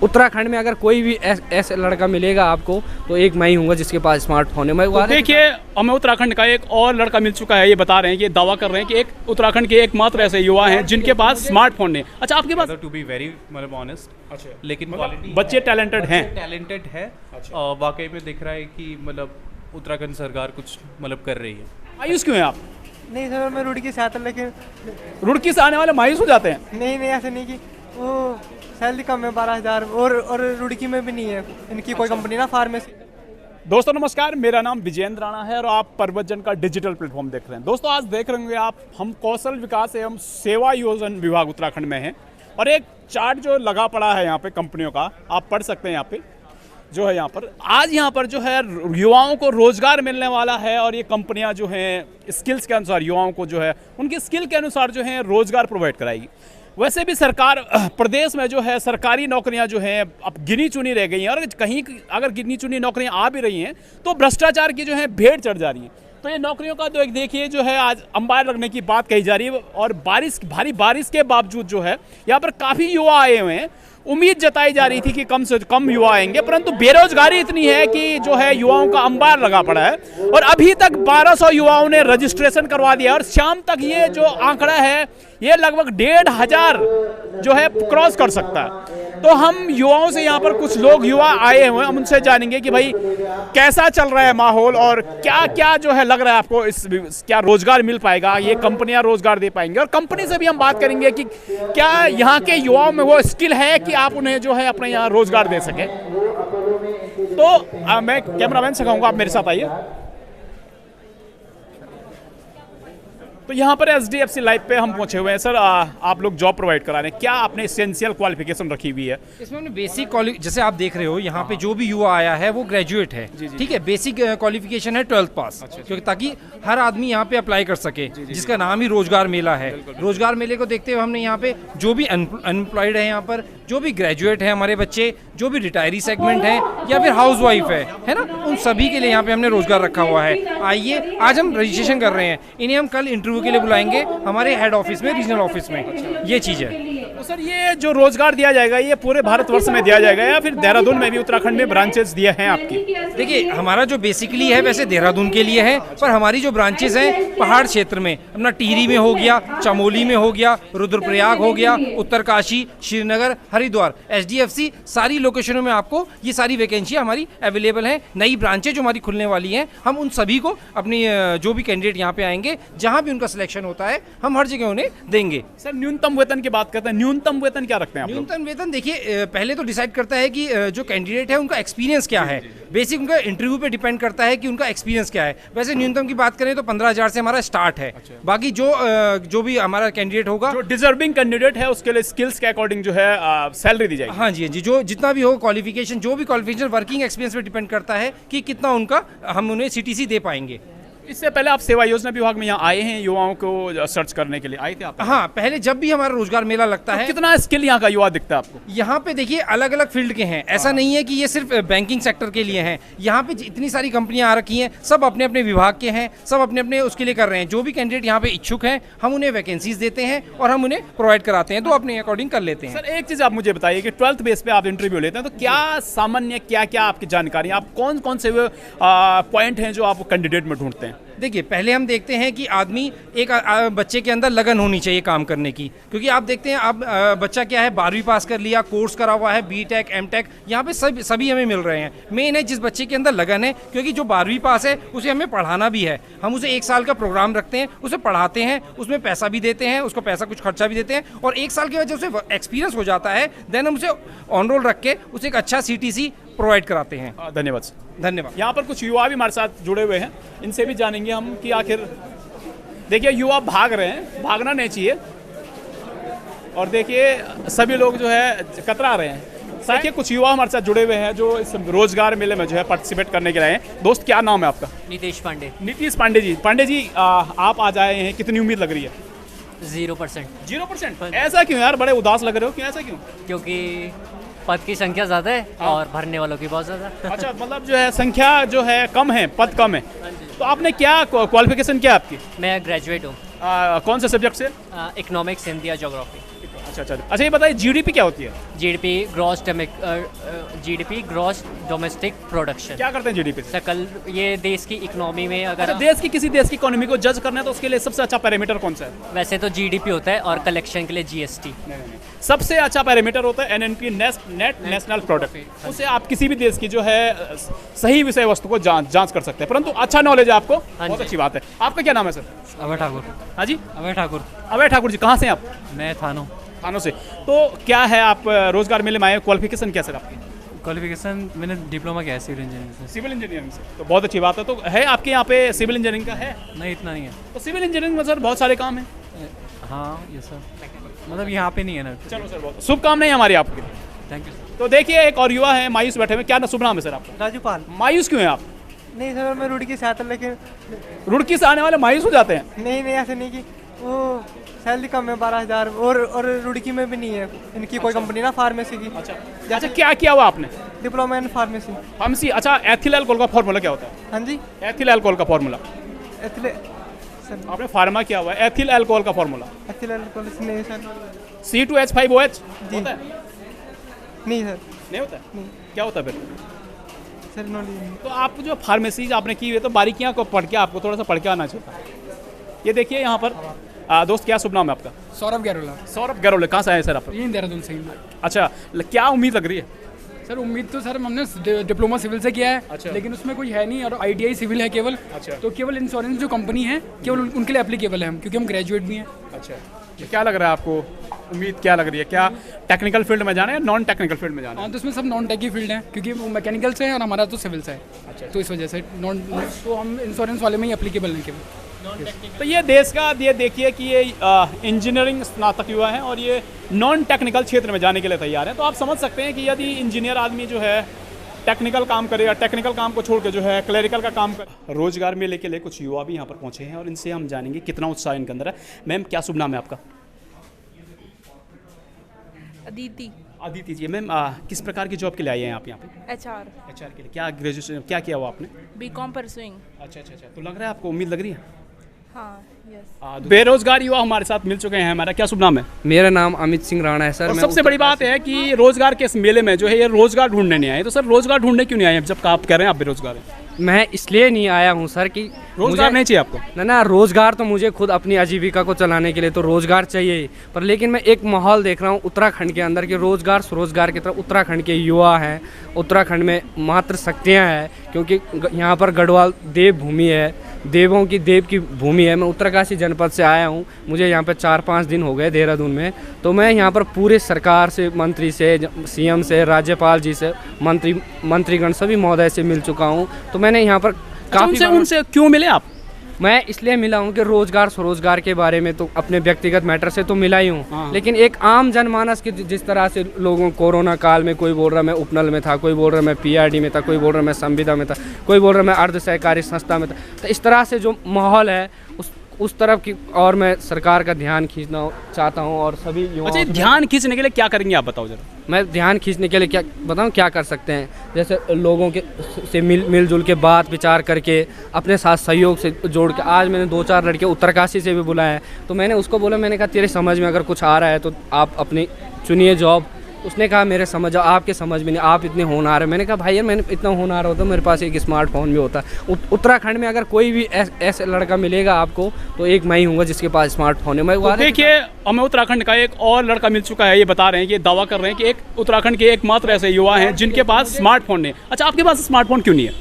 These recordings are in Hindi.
उत्तराखंड में अगर कोई भी ऐसा लड़का मिलेगा आपको तो एक मैं ही हूँगा जिसके पास स्मार्टफोन है। मैं तो देखिए, हमें उत्तराखंड का एक और लड़का मिल चुका है, ये बता रहे हैं, ये दावा कर रहे हैं कि एक उत्तराखंड के एकमात्र ऐसे युवा हैं जिनके पास स्मार्टफोन है। अच्छा, आपके पास टू बी वेरी मतलब ऑनेस्ट, अच्छा, लेकिन क्वालिटी बच्चे टैलेंटेड हैं, टैलेंटेड है। वाकई में दिख रहा है कि मतलब उत्तराखंड सरकार कुछ मतलब कर रही है। मायूस क्यों हैं आप? नहीं सर, मैं रुड़की से आता, लेकिन रुड़की से आने वाले मायूस हो जाते हैं? नहीं ऐसे नहीं कि वो सैलरी कम है 12,000 और रुड़की में भी नहीं है इनकी कोई कंपनी ना, फार्मेसी। दोस्तों नमस्कार, मेरा नाम विजेंद्र राणा है और आप परवतजन का डिजिटल प्लेटफॉर्म देख रहे हैं। दोस्तों आज देख रहे होंगे आप, हम कौशल विकास एवं सेवा योजना विभाग उत्तराखंड में हैं और एक चार्ट जो लगा पड़ा है यहाँ पे कंपनियों का, आप पढ़ सकते हैं यहाँ पे जो है। यहाँ पर आज यहाँ पर जो है युवाओं को रोजगार मिलने वाला है और ये कंपनियाँ जो हैं स्किल्स के अनुसार युवाओं को जो है उनकी स्किल के अनुसार जो है रोजगार प्रोवाइड कराएगी। वैसे भी सरकार प्रदेश में जो है सरकारी नौकरियां जो हैं अब गिनी चुनी रह गई हैं और कहीं अगर गिनी चुनी नौकरियां आ भी रही हैं तो भ्रष्टाचार की जो है भेड़ चढ़ जा रही है। तो ये नौकरियों का तो एक देखिए जो है आज अंबार लगने की बात कही जा रही है और भारी बारिश के बावजूद जो है यहाँ पर काफ़ी युवा आए हुए हैं। उम्मीद जताई जा रही थी कि कम से कम युवा आएंगे, परंतु बेरोजगारी इतनी है कि जो है युवाओं का अंबार लगा पड़ा है और अभी तक 1200 युवाओं ने रजिस्ट्रेशन करवा दिया और शाम तक ये जो आंकड़ा है ये लगभग 1,500 जो है क्रॉस कर सकता है। तो हम युवाओं से यहाँ पर कुछ लोग युवा आए हुए हैं, हम उनसे जानेंगे कि भाई कैसा चल रहा है माहौल और क्या क्या जो है लग रहा है आपको, इस क्या रोजगार मिल पाएगा, ये कंपनियां रोजगार दे पाएंगे। और कंपनी से भी हम बात करेंगे कि क्या यहाँ के युवाओं में वो स्किल है कि आप उन्हें जो है अपने यहाँ रोजगार दे सके। तो मैं कैमरामैन से कहूँगा आप मेरे साथ आइए। तो यहाँ पर SDFC लाइव पे हम पहुंचे हुए हैं। सर आप लोग जॉब प्रोवाइड करा रहे हैं, क्या आपने एसेंशियल क्वालिफिकेशन रखी हुई है? इसमें हमने बेसिक जैसे आप देख रहे हो यहाँ पे जो भी युवा आया है वो ग्रेजुएट है, ठीक है। बेसिक क्वालिफिकेशन है 12th पास, क्योंकि ताकि हर आदमी यहाँ पे अप्लाई कर सके, जिसका नाम ही रोजगार मेला है। रोजगार मेले को देखते हुए हमने यहाँ पे जो भी अनएम्प्लॉयड है, यहाँ पर जो भी ग्रेजुएट है हमारे बच्चे, जो भी रिटायरी सेगमेंट है या फिर हाउस वाइफ है ना, उन सभी के लिए यहाँ पे हमने रोजगार रखा हुआ है। आइए, आज हम रजिस्ट्रेशन कर रहे हैं, इन्हें हम कल इंटरव्यू के लिए बुलाएंगे हमारे हेड ऑफिस में, रीजनल ऑफिस में। ये चीज़ है। तो सर ये जो रोजगार दिया जाएगा ये पूरे भारतवर्ष में दिया जाएगा या फिर देहरादून में भी उत्तराखंड में ब्रांचेस दिए हैं आपकी? देखिए, हमारा जो बेसिकली है वैसे देहरादून के लिए है, पर हमारी जो ब्रांचेस हैं पहाड़ क्षेत्र में, अपना टिहरी में हो गया, चमोली में हो गया, रुद्रप्रयाग हो गया, उत्तरकाशी, श्रीनगर, हरिद्वार, SDFC सारी लोकेशनों में आपको ये सारी वैकेंसियाँ हमारी अवेलेबल हैं। नई ब्रांचें जो हमारी खुलने वाली हैं, हम उन सभी को अपनी जो भी कैंडिडेट यहाँ पे आएंगे, जहाँ भी उनका सिलेक्शन होता है हम हर जगह उन्हें देंगे। सर न्यूनतम वेतन की बात करते हैं, न्यूनतम वेतन क्या रखते हैं आप लोग? न्यूनतम वेतन देखिए पहले तो डिसाइड करता है कि जो कैंडिडेट है उनका एक्सपीरियंस क्या है। बेसिक उनका इंटरव्यू पे डिपेंड करता है कि उनका एक्सपीरियंस क्या है। वैसे न्यूनतम की बात करें तो 15,000 से हमारा स्टार्ट है। बाकी जो भी हमारा कैंडिडेट होगा, जो डिजर्विंग कैंडिडेट है उसके लिए स्किल्स के अकॉर्डिंग जो है सैलरी दी जाएगी। हाँ जी, जो जितना भी हो क्वालिफिकेशन, जो भी क्वालिफिकेशन वर्किंग एक्सपीरियंस पे डिपेंड करता है कि कितना उनका हम उन्हें CTC दे पाएंगे। इससे पहले आप सेवा योजना विभाग में यहाँ आए हैं, युवाओं को सर्च करने के लिए आए थे आप? हाँ, पहले जब भी हमारा रोजगार मेला लगता है। कितना स्किल यहाँ का युवा दिखता है आपको? यहाँ पे देखिए अलग अलग फील्ड के हैं, ऐसा नहीं है कि ये सिर्फ बैंकिंग सेक्टर के लिए हैं। यहाँ पे इतनी सारी कंपनियाँ आ रखी हैं, सब अपने अपने विभाग के हैं, सब अपने अपने उसके लिए कर रहे हैं। जो भी कैंडिडेट यहाँ पे इच्छुक हैं हम उन्हें वैकेंसीज देते हैं और हम उन्हें प्रोवाइड कराते हैं, तो अपने अकॉर्डिंग कर लेते हैं। सर एक चीज़ आप मुझे बताइए कि 12th बेस पे आप इंटरव्यू लेते हैं तो क्या सामान्य क्या क्या आपकी जानकारी, आप कौन कौन से पॉइंट हैं जो आप कैंडिडेट में ढूंढते हैं? देखिए, पहले हम देखते हैं कि आदमी एक बच्चे के अंदर लगन होनी चाहिए काम करने की, क्योंकि आप देखते हैं अब बच्चा क्या है 12वीं पास कर लिया, कोर्स करा हुआ है, BTech MTech, यहाँ पे सभी हमें मिल रहे हैं। मेन है जिस बच्चे के अंदर लगन है, क्योंकि जो 12वीं पास है उसे हमें पढ़ाना भी है। हम उसे 1 साल का प्रोग्राम रखते हैं, उसे पढ़ाते हैं, उसमें पैसा भी देते हैं, उसको पैसा कुछ खर्चा भी देते हैं और 1 साल के बाद जब उसे एक्सपीरियंस हो जाता है देन हम उसे ऑन रोल रख के उसे एक अच्छा CTC प्रोवाइड कराते हैं। धन्यवाद। धन्यवाद। यहाँ पर कुछ युवा भी हमारे साथ जुड़े हुए हैं, इनसे भी जानेंगे हम कि आखिर देखिए युवा भाग रहे हैं, भागना नहीं चाहिए और देखिए सभी लोग जो है कतरा रहे हैं। देखिए कुछ युवा हमारे साथ जुड़े हुए हैं जो इस रोजगार मेले में जो है पार्टिसिपेट करने के लिए हैं। दोस्त क्या नाम है आपका? नीतीश पांडे। नीतीश पांडे जी। पांडे जी आप आज आए हैं, कितनी उम्मीद लग रही है? 0%। 0%? ऐसा क्यों यार, बड़े उदास लग रहे हो, क्यों ऐसा क्यों? क्योंकि पद की संख्या ज़्यादा है और भरने वालों की बहुत ज़्यादा। अच्छा, मतलब जो है संख्या जो है कम है, पद कम है। तो आपने क्या क्वालिफिकेशन क्या है आपकी? मैं ग्रेजुएट हूँ। कौन से सब्जेक्ट से? इकोनॉमिक्स, हिंदी या ज्योग्राफी। अच्छा, ये बताइए जीडीपी क्या होती है? GDP gross domestic production. क्या करते हैं जीडीपी से? सकल ये देश की इकोनॉमी में अगर अच्छा, देश की किसी देश की इकोनॉमी को जज करना है तो उसके लिए सबसे अच्छा पैरामीटर कौन सा है? वैसे तो जीडीपी होता है और कलेक्शन के लिए जीएसटी। सबसे अच्छा पैरामीटर होता है एनएनपी, नेट नेशनल प्रोडक्ट। उससे आप किसी भी देश की जो है सही विषय वस्तु को जांच कर सकते हैं। परंतु अच्छा नॉलेज है आपको, बहुत अच्छी बात है। आपका क्या नाम है सर? अभय ठाकुर। हाँ जी, अभय ठाकुर। अभय ठाकुर जी, कहाँ से हैं आप? मैं थानों से। तो क्या है, आप रोजगार मेले में आए, क्वालिफिकेशन क्या सर आपकी? क्वालिफिकेशन मैंने डिप्लोमा किया है सिविल इंजीनियरिंग से। सिविल इंजीनियरिंग से, तो बहुत अच्छी बात है। तो है आपके यहाँ पे सिविल इंजीनियरिंग का है? नहीं, इतना नहीं है। तो सिविल इंजीनियरिंग में सर बहुत सारे काम हैं। हाँ ये सर, मतलब यहाँ पे नहीं है ना। चलो सर, बहुत शुभकामनाएं हमारी आपके लिए। Thank you sir. तो देखिए, एक और युवा है मायूस बैठे हुए। क्या शुभ नाम है सर आपका? राजूपाल। मायूस क्यों है आप? नहीं सर, मैं रुड़की से आता, लेकिन रुड़की से आने वाले मायूस हो जाते हैं? नहीं ऐसे नहीं कि वो सैलरी कम है 12,000, और रुड़की में भी नहीं है इनकी कोई कंपनी ना फार्मेसी की। अच्छा, क्या किया हुआ आपने? Diploma in pharmacy. फार्मेसी। अच्छा, एथिल अल्कोहल का फॉर्मूला क्या होता है? हाँ जी, एथिल अल्कोहल का फॉर्मूला एथिल सर, आपने फार्मा किया हुआ है। एथिल अल्कोहल का फॉर्मूला एथिल अल्कोहल नहीं सर। C2H5OH जी। होता है? नहीं सर। नहीं होता है? क्या होता है फिर? सर नॉलेज नहीं। तो आप जो फार्मेसी आपने की हुई है, तो बारीकियां को पढ़ के आपको थोड़ा सा पढ़ के आना चाहिए। ये देखिए यहाँ पर दोस्त, क्या शुभ नाम है आपका? सौरभ गैरोला। सौरभ गैरोले। कहाँ से आए सर आप? ये देहरादून से ही। अच्छा, क्या उम्मीद लग रही है? सर उम्मीद तो सर हमने डिप्लोमा सिविल से किया है। अच्छा। लेकिन उसमें कोई है नहीं, और आईटीआई सिविल है केवल। अच्छा। तो केवल इंश्योरेंस जो कंपनी है केवल उनके लिए एप्लीकेबल है हम, क्योंकि हम ग्रेजुएट भी हैं। अच्छा, तो क्या लग रहा है आपको, उम्मीद क्या लग रही है? क्या टेक्निकल फील्ड में जाना है या नॉन टेक्निकल फील्ड में जाना है? हाँ, तो इसमें सब नॉन टेक की फील्ड है, क्योंकि वो मैकेनिकल से है और हमारा तो सिविल से है। अच्छा। तो इस वजह से तो हम इंश्योरेंस वाले में ही एप्लीकेबल हैं केवल। तो ये देश का, ये देखिए कि ये इंजीनियरिंग स्नातक युवा हैं और ये नॉन टेक्निकल क्षेत्र में जाने के लिए तैयार हैं। तो आप समझ सकते हैं कि यदि इंजीनियर आदमी जो है टेक्निकल काम करेगा, टेक्निकल काम को छोड़ के जो है क्लरिकल का काम करे। रोजगार मेले के लिए कुछ युवा भी यहाँ पर पहुँचे हैं और इनसे हम जानेंगे कितना उत्साह इनके अंदर है। मैम, क्या शुभ नाम है आपका? अदिति जी। मैम, किस प्रकार की जॉब के लिए आई हैं आप यहाँ पे? HR के लिए। क्या ग्रेजुएशन क्या किया हुआ आपने? BCom pursuing. अच्छा। तो लग रहा है आपको, उम्मीद लग रही है? हाँ, यस। बेरोजगार युवा हमारे साथ मिल चुके हैं। हमारा क्या शुभ नाम है? मेरा नाम अमित सिंह राणा है सर। और मैं सबसे बड़ी बात है कि रोजगार के इस मेले में जो है ये रोजगार ढूंढने नहीं आए। तो सर, रोजगार ढूंढने क्यों नहीं आए जब आप कह रहे हैं आप बेरोजगार हैं? मैं इसलिए नहीं आया हूँ सर कि रोजगार नहीं चाहिए आपको? ना, रोजगार तो मुझे खुद अपनी आजीविका को चलाने के लिए तो रोजगार चाहिए ही। पर लेकिन मैं एक माहौल देख रहा हूँ उत्तराखंड के अंदर कि रोजगार स्वरोजगार की तरफ उत्तराखंड के युवा हैं। उत्तराखंड में मात्र शक्तियाँ हैं, क्योंकि यहाँ पर गढ़वाल देव भूमि है, देवों की देव की भूमि है। मैं उत्तरकाशी जनपद से आया हूँ। मुझे यहाँ पे 4-5 दिन हो गए देहरादून में। तो मैं यहाँ पर पूरे सरकार से, मंत्री से, CM से, राज्यपाल जी से, मंत्रीगण सभी महोदय से मिल चुका हूँ। तो मैंने यहाँ पर काफ़ी उनसे क्यों मिले आप? मैं इसलिए मिला हूँ कि रोजगार स्वरोजगार के बारे में तो अपने व्यक्तिगत मैटर से तो मिला ही हूँ, लेकिन एक आम जनमानस की जिस तरह से लोगों, कोरोना काल में कोई बोल रहा मैं उपनल में था, कोई बोल रहा मैं PRD में था, कोई बोल रहा मैं संविदा में था, कोई बोल रहा मैं अर्ध सहकारी संस्था में था। तो इस तरह से जो माहौल है उस तरफ की और मैं सरकार का ध्यान खींचना चाहता हूँ और सभी युवाओं। अच्छा, ध्यान खींचने के लिए क्या करेंगे आप बताओ जरा? मैं ध्यान खींचने के लिए क्या बताऊँ, क्या कर सकते हैं? जैसे लोगों के से मिलजुल के बात विचार करके अपने साथ सहयोग से जोड़ के। आज मैंने 2-4 लड़के उत्तरकाशी से भी बुलाए हैं। तो मैंने उसको बोला, मैंने कहा तेरे समझ में अगर कुछ आ रहा है तो आप अपनी चुनिए जॉब। उसने कहा मेरे समझ, आपके समझ में नहीं, आप इतने होनहार है। मैंने कहा भाई यार, मैंने इतना होनहार होता मेरे पास एक स्मार्टफोन भी होता। उत्तराखंड में अगर कोई भी ऐसा लड़का मिलेगा आपको तो एक मैं ही हूँगा जिसके पास स्मार्टफोन है। मैं तो देखिए, हमें उत्तराखंड का एक और लड़का मिल चुका है। ये बता रहे हैं, ये दावा कर रहे हैं कि एक उत्तराखंड के एकमात्र ऐसे युवा हैं जिनके पास स्मार्टफोन नहीं। अच्छा, आपके पास स्मार्टफोन क्यों नहीं है?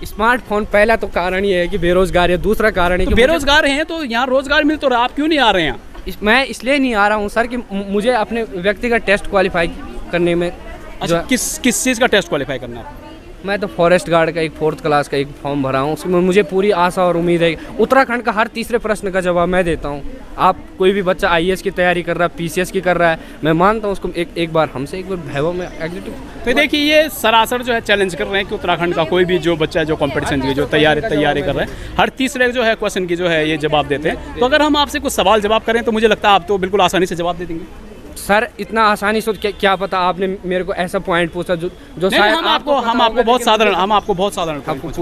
स्मार्टफोन पहला तो कारण ये है कि बेरोजगार है। दूसरा कारण है कि बेरोजगार हैं तो यहाँ रोजगार मिल तो रहा, आप क्यों नहीं आ रहे हैं? मैं इसलिए नहीं आ रहा हूँ सर कि मुझे अपने व्यक्तिगत टेस्ट क्वालिफाई करने में। अच्छा, किस चीज़ का टेस्ट क्वालिफाई करना है? मैं तो फॉरेस्ट गार्ड का एक 4th क्लास का एक फॉर्म भरा हूँ। उसमें मुझे पूरी आशा और उम्मीद है। उत्तराखंड का हर तीसरे प्रश्न का जवाब मैं देता हूँ। आप कोई भी बच्चा IAS की तैयारी कर रहा है, PCS की कर रहा है, मैं मानता हूँ उसको एक बार हमसे एक बार वैभव में एग्जीक्यूटिव। तो देखिए, ये सरासर जो है चैलेंज कर रहे हैं कि उत्तराखंड का कोई भी जो बच्चा है जो कंपटीशन की जो तैयारी कर रहे हैं, हर तीसरे जो है क्वेश्चन की जो है ये जवाब देते हैं। तो अगर हम आपसे कुछ सवाल जवाब करें तो मुझे लगता है आप तो बिल्कुल आसानी से जवाब दे देंगे। सर इतना आसानी से क्या पता, आपने मेरे को ऐसा पॉइंट पूछा जो शायद हम आपको बहुत साधारण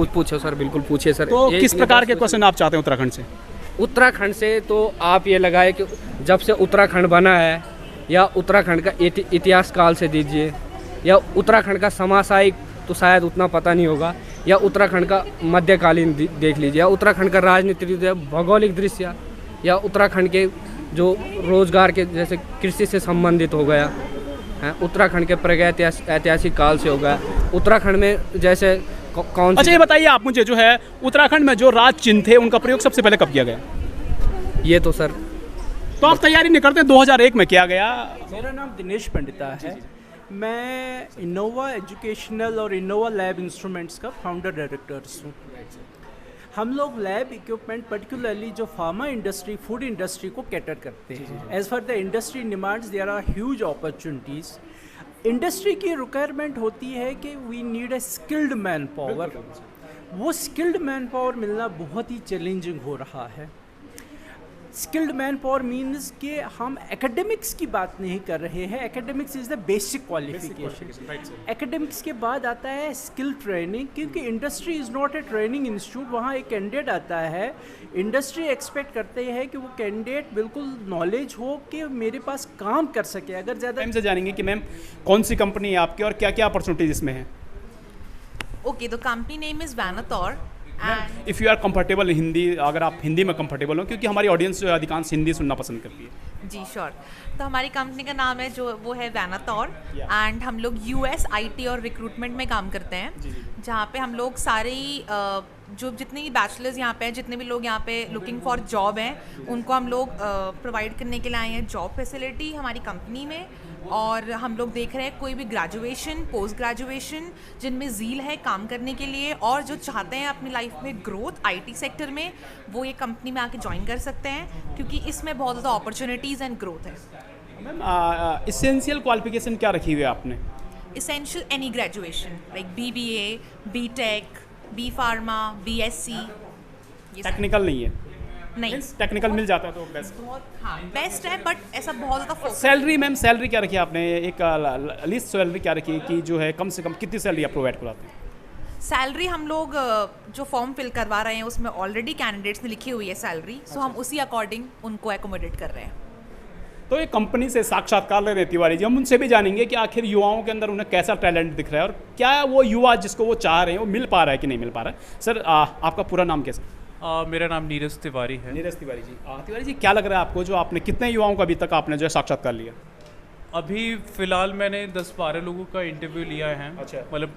पूछो सर, बिल्कुल पूछिए सर। तो किस प्रकार के क्वेश्चन आप चाहते हैं उत्तराखंड से? उत्तराखंड से तो आप ये लगाए कि जब से उत्तराखंड बना है या उत्तराखंड का इतिहास काल से दीजिए, या उत्तराखंड का समासायिक तो शायद उतना पता नहीं होगा, या उत्तराखंड का मध्यकालीन देख लीजिए, या उत्तराखंड का राजनीतिक भौगोलिक दृश्य, या उत्तराखंड के जो रोजगार के जैसे कृषि से संबंधित हो गया है, उत्तराखंड के ऐतिहासिक काल से हो गया, उत्तराखंड में जैसे कौन। अच्छा, ये बताइए आप मुझे, जो है उत्तराखंड में जो राज चिन्ह थे उनका प्रयोग सबसे पहले कब किया गया? ये तो सर, तो आप तैयारी नहीं करते? 2001 में किया गया। मेरा नाम दिनेश पंडिता है। मैं इनोवा एजुकेशनल और इनोवा लैब इंस्ट्रूमेंट्स का फाउंडर डायरेक्टर्स हूँ। हम लोग लैब इक्विपमेंट पर्टिकुलरली जो फार्मा इंडस्ट्री, फूड इंडस्ट्री को कैटर करते हैं। As for the industry demands there are huge opportunities. Industry की रिक्वायरमेंट होती है कि we need a skilled man power. वो स्किल्ड मैन पावर मिलना बहुत ही चैलेंजिंग हो रहा है। स्किल्ड मैन पावर मीन्स कि हम एकेडमिक्स की बात नहीं कर रहे हैं। Academics is the basic qualification. Academics के बाद आता है स्किल ट्रेनिंग, क्योंकि industry is not a training institute. वहाँ एक कैंडिडेट आता है, इंडस्ट्री एक्सपेक्ट करते हैं कि वो कैंडिडेट बिल्कुल नॉलेज हो कि मेरे पास काम कर सके। अगर ज़्यादा टाइम से जानेंगे कि मैम कौन सी कंपनी है आपकी और क्या क्या अपॉर्चुनिटीज इसमें है। Okay, the company name is वैनाथॉर। If you are comfortable Hindi, अगर आप हिंदी में कंफर्टेबल हो, क्योंकि हमारी ऑडियंस जो है अधिकांश हिंदी सुनना पसंद करती है। जी श्योर। तो हमारी कंपनी का नाम है जो वो है वैनाथॉर, एंड हम लोग यूएस आईटी और रिक्रूटमेंट में काम करते हैं, जहाँ पे हम लोग सारे जो जितने भी बैचलर्स यहाँ पे हैं, जितने भी लोग यहाँ पे लुकिंग फॉर जॉब हैं, उनको हम लोग प्रोवाइड करने के लिए आए हैं जॉब फैसिलिटी हमारी कंपनी में। और हम लोग देख रहे हैं कोई भी ग्रेजुएशन, पोस्ट ग्रेजुएशन जिनमें ज़ील है काम करने के लिए और जो चाहते हैं अपनी लाइफ में ग्रोथ आईटी सेक्टर में, वो ये कंपनी में आके ज्वाइन कर सकते हैं, क्योंकि इसमें बहुत ज़्यादा अपॉर्चुनिटीज़ एंड ग्रोथ है। मैम, इसेंशियल क्वालिफिकेशन क्या रखी हुई है आपने? Essential any graduation like BBA, BTech, B Pharma, BSc। Technical नहीं है? नहीं, टेक्निकल मिल जाता है तो बेस्ट। बहुत हाँ बेस्ट है, बट ऐसा बहुत ज़्यादा फोकस। सैलरी मैम, सैलरी क्या रखी है आपने? एक लिस्ट सैलरी क्या रखी है कि जो है कम से कम कितनी सैलरी आप प्रोवाइड कराते हैं? सैलरी हम लोग जो फॉर्म फिल करवा रहे हैं उसमें ऑलरेडी कैंडिडेट्स ने लिखी हुई है सैलरी, सो हम उसी अकॉर्डिंग उनको एकोमोडेट कर रहे हैं। तो ये कंपनी से साक्षात्कार ले रहे हैं तिवारी जी, हम उनसे भी जानेंगे कि आखिर युवाओं के अंदर उन्हें कैसा टैलेंट दिख रहा है और क्या वो युवा जिसको वो चाह रहे हैं वो मिल पा रहा है कि नहीं मिल पा रहा है। सर, आपका पूरा नाम कैसा? मेरा नाम नीरज तिवारी है। नीरज तिवारी जी। तिवारी जी, क्या लग रहा है आपको, जो आपने कितने युवाओं का अभी तक आपने जो है साक्षात्कार लिया? अभी फ़िलहाल मैंने 10-12 लोगों का इंटरव्यू लिया है। अच्छा। मतलब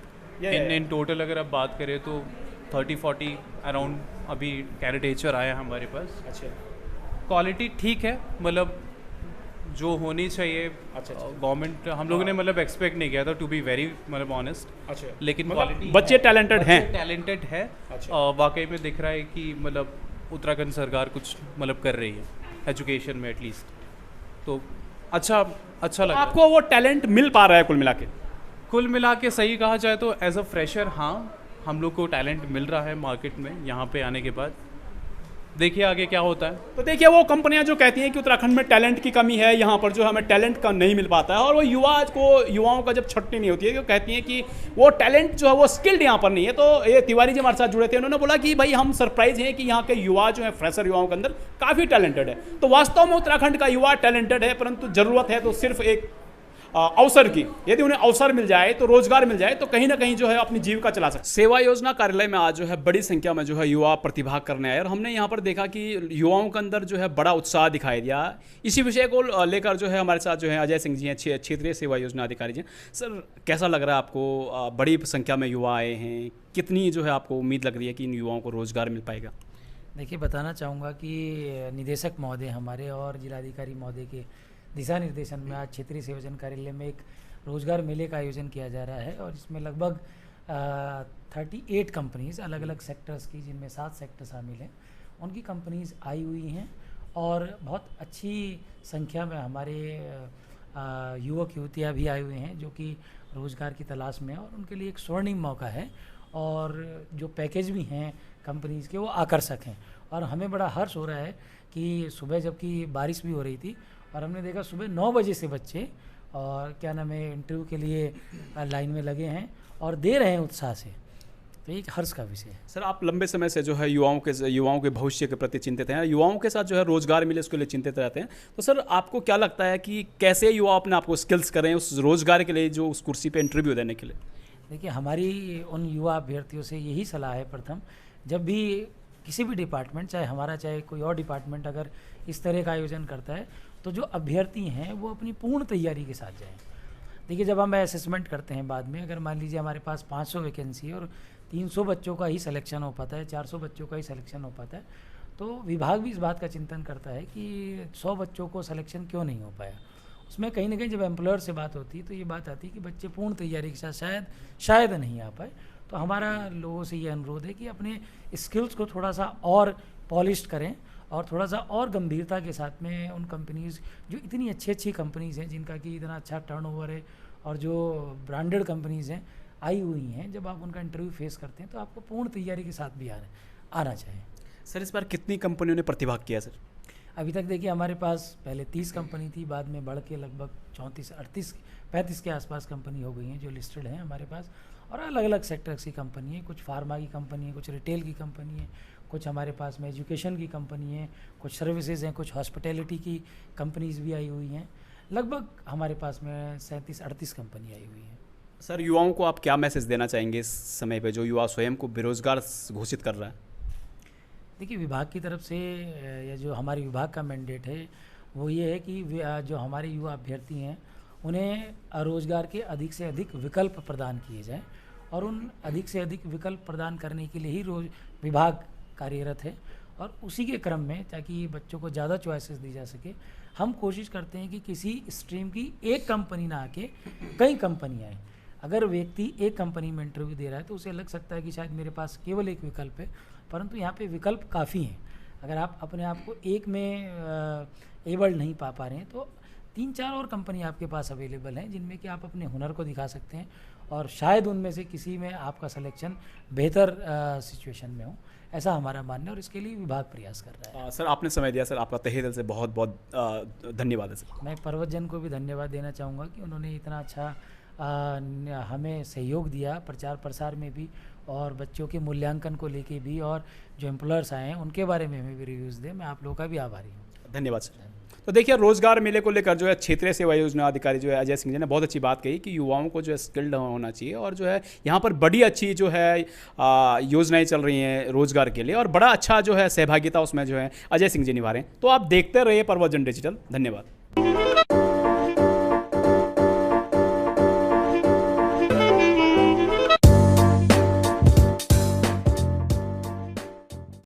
इन टोटल अगर आप बात करें तो 30-40 अराउंड अभी कैंडिडेचर आया है हमारे पास। अच्छा। क्वालिटी ठीक है, मतलब जो होनी चाहिए। अच्छा। गवर्नमेंट हम लोगों ने मतलब एक्सपेक्ट नहीं किया था, टू बी वेरी मतलब ऑनेस्ट। अच्छा। लेकिन मतलब बच्चे टैलेंटेड हैं? टैलेंटेड है। अच्छा। वाकई में दिख रहा है कि मतलब उत्तराखंड सरकार कुछ मतलब कर रही है एजुकेशन में एटलीस्ट, तो अच्छा लगा। आपको वो टैलेंट मिल पा रहा है कुल मिला के सही कहा जाए तो एज अ फ्रेशर हाँ, हम लोग को टैलेंट मिल रहा है मार्केट में यहाँ पे आने के बाद। देखिए आगे क्या होता है। तो देखिए, वो कंपनियां जो कहती हैं कि उत्तराखंड में टैलेंट की कमी है, यहाँ पर जो हमें टैलेंट का नहीं मिल पाता है, और वो युवाओं का जब छटनी नहीं होती है, वो कहती हैं कि वो टैलेंट जो है वो स्किल्ड यहाँ पर नहीं है। तो ये तिवारी जी हमारे साथ जुड़े थे, उन्होंने बोला कि भाई हम सरप्राइज हैं कि यहाँ के युवा जो है फ्रेशर युवाओं के अंदर काफ़ी टैलेंटेड है। तो वास्तव में उत्तराखंड का युवा टैलेंटेड है, परंतु ज़रूरत है तो सिर्फ एक अवसर की। यदि उन्हें अवसर मिल जाए तो रोजगार मिल जाए तो कहीं ना कहीं जो है अपनी जीविका चला सकते। सेवा योजना कार्यालय में आज जो है बड़ी संख्या में जो है युवा प्रतिभाग करने आए और हमने यहाँ पर देखा कि युवाओं के अंदर जो है बड़ा उत्साह दिखाई दिया। इसी विषय को लेकर जो है हमारे साथ जो है अजय सिंह जी हैं, क्षेत्रीय सेवा योजना अधिकारी जी। सर, कैसा लग रहा है आपको? बड़ी संख्या में युवा आए हैं, कितनी जो है आपको उम्मीद लग रही है कि इन युवाओं को रोजगार मिल पाएगा? देखिए, बताना चाहूँगा कि निदेशक महोदय हमारे और जिलाधिकारी महोदय के दिशा निर्देशन में आज क्षेत्रीय सेवायोजन कार्यालय में एक रोजगार मेले का आयोजन किया जा रहा है और इसमें लगभग 38 कंपनीज अलग अलग सेक्टर्स की, जिनमें 7 सेक्टर शामिल हैं, उनकी कंपनीज आई हुई हैं और बहुत अच्छी संख्या में हमारे युवक युवतियाँ भी आए हुए हैं जो कि रोज़गार की तलाश में हैं और उनके लिए एक स्वर्णिम मौका है। और जो पैकेज भी हैं कंपनीज़ के वो आकर्षक हैं और हमें बड़ा हर्ष हो रहा है कि सुबह जबकि बारिश भी हो रही थी और हमने देखा सुबह 9 बजे से बच्चे और क्या नाम है इंटरव्यू के लिए लाइन में लगे हैं और दे रहे हैं उत्साह से। तो ये एक हर्ष का विषय है। सर आप लंबे समय से जो है युवाओं के भविष्य के प्रति चिंतित हैं, युवाओं के साथ जो है रोजगार मिले उसके लिए चिंतित रहते हैं, तो सर आपको क्या लगता है कि कैसे युवा अपने आप को स्किल्स करें उस रोजगार के लिए जो उस कुर्सी पे इंटरव्यू देने के लिए? देखिए, हमारी उन युवा अभ्यर्थियों से यही सलाह है, प्रथम जब भी किसी भी डिपार्टमेंट, चाहे हमारा चाहे कोई और डिपार्टमेंट अगर इस तरह का आयोजन करता है, तो जो अभ्यर्थी हैं वो अपनी पूर्ण तैयारी के साथ जाएं। देखिए, जब हम असेसमेंट करते हैं बाद में, अगर मान लीजिए हमारे पास 500 वैकेंसी है और 300 बच्चों का ही सिलेक्शन हो पाता है, 400 बच्चों का ही सिलेक्शन हो पाता है, तो विभाग भी इस बात का चिंतन करता है कि 100 बच्चों को सिलेक्शन क्यों नहीं हो पाया। उसमें कहीं ना कहीं जब एम्प्लॉयर से बात होती है तो ये बात आती है कि बच्चे पूर्ण तैयारी के साथ शायद नहीं आ पाए। तो हमारा लोगों से ये अनुरोध है कि अपने स्किल्स को थोड़ा सा और पॉलिश करें और थोड़ा सा और गंभीरता के साथ में उन कंपनीज़, जो इतनी अच्छी कंपनीज़ हैं जिनका कि इतना अच्छा टर्नओवर है और जो ब्रांडेड कंपनीज़ हैं आई हुई हैं, जब आप उनका इंटरव्यू फेस करते हैं तो आपको पूर्ण तैयारी के साथ भी आना चाहिए। सर इस बार कितनी कंपनियों ने प्रतिभाग किया सर? अभी तक देखिए हमारे पास पहले 30 कंपनी थी, बाद में बढ़ के लगभग 34, 38, 35 के आसपास कंपनी हो गई हैं जो लिस्टेड हैं हमारे पास, और अलग अलग सेक्टर्स की कंपनी है, कुछ फार्मा की कंपनी है, कुछ रिटेल की कंपनी है, कुछ हमारे पास में एजुकेशन की कंपनी है, कुछ सर्विसेज हैं, कुछ हॉस्पिटैलिटी की कंपनीज भी आई हुई हैं। लगभग हमारे पास में 37-38 कंपनी आई हुई हैं। सर युवाओं को आप क्या मैसेज देना चाहेंगे इस समय पे जो युवा स्वयं को बेरोजगार घोषित कर रहा है? देखिए, विभाग की तरफ से या जो हमारे विभाग का मैंडेट है वो ये है कि जो हमारे युवा अभ्यर्थी हैं उन्हें रोज़गार के अधिक से अधिक विकल्प प्रदान किए जाएं, और उन अधिक से अधिक विकल्प प्रदान करने के लिए ही विभाग कार्यरत है। और उसी के क्रम में, ताकि बच्चों को ज़्यादा चॉइसेस दी जा सके, हम कोशिश करते हैं कि किसी स्ट्रीम की एक कंपनी ना आके कई कंपनी आए। अगर व्यक्ति एक कंपनी में इंटरव्यू दे रहा है तो उसे लग सकता है कि शायद मेरे पास केवल एक विकल्प है, परंतु यहाँ पे विकल्प काफ़ी हैं। अगर आप अपने आप को एक में एबल्ड नहीं पा रहे हैं तो 3-4 और कंपनी आपके पास अवेलेबल हैं जिनमें कि आप अपने हुनर को दिखा सकते हैं, और शायद उनमें से किसी में आपका सिलेक्शन बेहतर सिचुएशन में हो, ऐसा हमारा मानना है, और इसके लिए विभाग प्रयास कर रहा है। सर आपने समय दिया सर, आपका तहे दिल से बहुत बहुत धन्यवाद है सर। मैं पर्वतजन को भी धन्यवाद देना चाहूँगा कि उन्होंने इतना अच्छा हमें सहयोग दिया प्रचार प्रसार में भी, और बच्चों के मूल्यांकन को लेके भी, और जो एम्प्लॉयर्स आए हैं उनके बारे में हमें भी रिव्यूज़ दें। मैं आप लोगों का भी आभारी हूँ। धन्यवाद सर। तो देखिए, रोजगार मेले को लेकर जो है क्षेत्रीय सेवा योजना अधिकारी जो है अजय सिंह जी ने बहुत अच्छी बात कही कि युवाओं को जो है स्किल्ड होना चाहिए, और जो है यहाँ पर बड़ी अच्छी जो है योजनाएं चल रही हैं रोजगार के लिए, और बड़ा अच्छा जो है सहभागिता उसमें जो है अजय सिंह जी निभा रहे हैं। तो आप देखते रहिए पर्वतजन डिजिटल। धन्यवाद।